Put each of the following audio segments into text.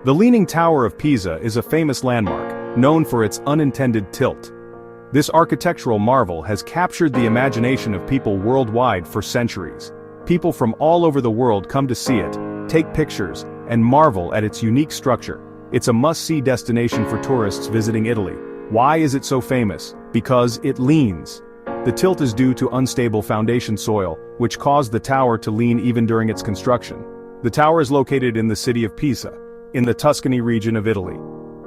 The Leaning Tower of Pisa is a famous landmark, known for its unintended tilt. This architectural marvel has captured the imagination of people worldwide for centuries. People from all over the world come to see it, take pictures, and marvel at its unique structure. It's a must-see destination for tourists visiting Italy. Why is it so famous? Because it leans. The tilt is due to unstable foundation soil, which caused the tower to lean even during its construction. The tower is located in the city of Pisa, in the Tuscany region of Italy.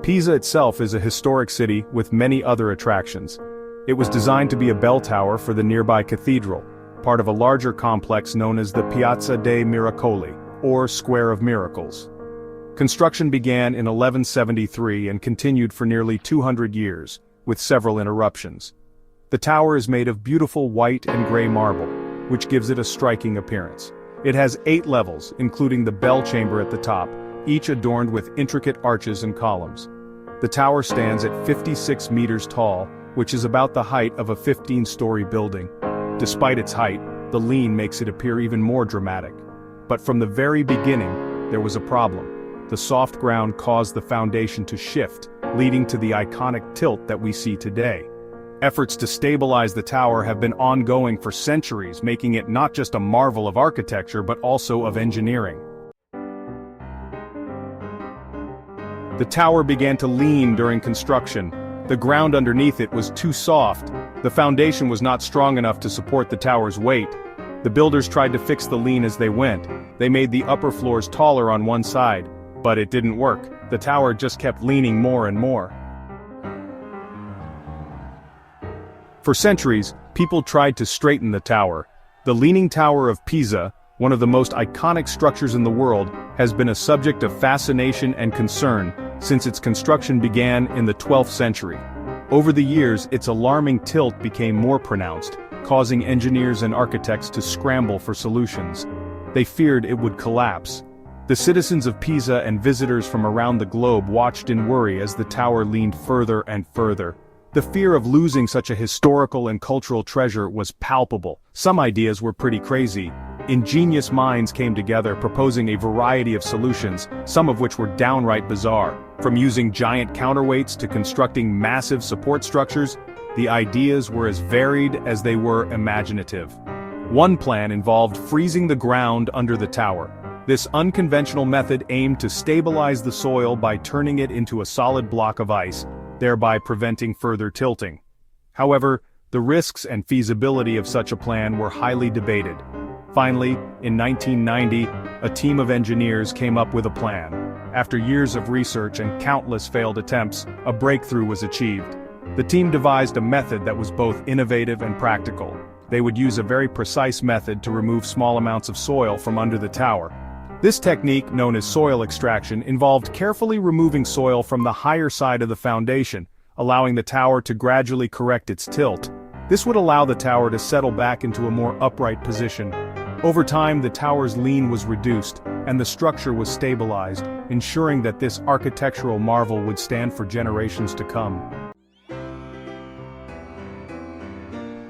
Pisa itself is a historic city with many other attractions. It was designed to be a bell tower for the nearby cathedral, part of a larger complex known as the Piazza dei Miracoli, or Square of Miracles. Construction began in 1173 and continued for nearly 200 years, with several interruptions. The tower is made of beautiful white and gray marble, which gives it a striking appearance. It has 8 levels, including the bell chamber at the top, each adorned with intricate arches and columns. The tower stands at 56 meters tall, which is about the height of a 15-story building. Despite its height, the lean makes it appear even more dramatic. But from the very beginning, there was a problem. The soft ground caused the foundation to shift, leading to the iconic tilt that we see today. Efforts to stabilize the tower have been ongoing for centuries, making it not just a marvel of architecture but also of engineering. The tower began to lean during construction. The ground underneath it was too soft. The foundation was not strong enough to support the tower's weight. The builders tried to fix the lean as they went. They made the upper floors taller on one side, but it didn't work. The tower just kept leaning more and more. For centuries, people tried to straighten the tower. The Leaning Tower of Pisa, one of the most iconic structures in the world, has been a subject of fascination and concern since its construction began in the 12th century. Over the years, its alarming tilt became more pronounced, causing engineers and architects to scramble for solutions. They feared it would collapse. The citizens of Pisa and visitors from around the globe watched in worry as the tower leaned further and further. The fear of losing such a historical and cultural treasure was palpable. Some ideas were pretty crazy. Ingenious minds came together proposing a variety of solutions, some of which were downright bizarre. From using giant counterweights to constructing massive support structures, the ideas were as varied as they were imaginative. One plan involved freezing the ground under the tower. This unconventional method aimed to stabilize the soil by turning it into a solid block of ice, thereby preventing further tilting. However, the risks and feasibility of such a plan were highly debated. Finally, in 1990, a team of engineers came up with a plan. After years of research and countless failed attempts, a breakthrough was achieved. The team devised a method that was both innovative and practical. They would use a very precise method to remove small amounts of soil from under the tower. This technique, known as soil extraction, involved carefully removing soil from the higher side of the foundation, allowing the tower to gradually correct its tilt. This would allow the tower to settle back into a more upright position. Over time, the tower's lean was reduced, and the structure was stabilized, ensuring that this architectural marvel would stand for generations to come.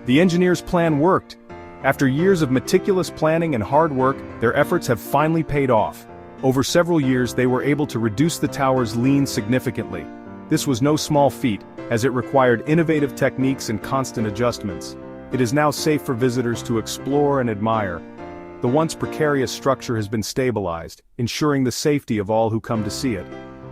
The engineers' plan worked. After years of meticulous planning and hard work, their efforts have finally paid off. Over several years, they were able to reduce the tower's lean significantly. This was no small feat, as it required innovative techniques and constant adjustments. It is now safe for visitors to explore and admire. The once precarious structure has been stabilized, ensuring the safety of all who come to see it.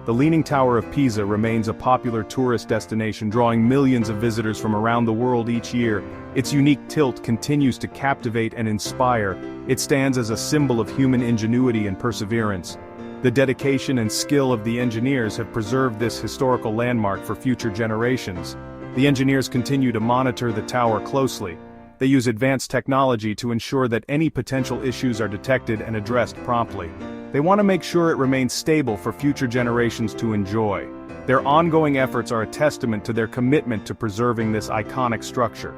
The Leaning Tower of Pisa remains a popular tourist destination, drawing millions of visitors from around the world each year. Its unique tilt continues to captivate and inspire. It stands as a symbol of human ingenuity and perseverance. The dedication and skill of the engineers have preserved this historical landmark for future generations. The engineers continue to monitor the tower closely. They use advanced technology to ensure that any potential issues are detected and addressed promptly. They want to make sure it remains stable for future generations to enjoy. Their ongoing efforts are a testament to their commitment to preserving this iconic structure.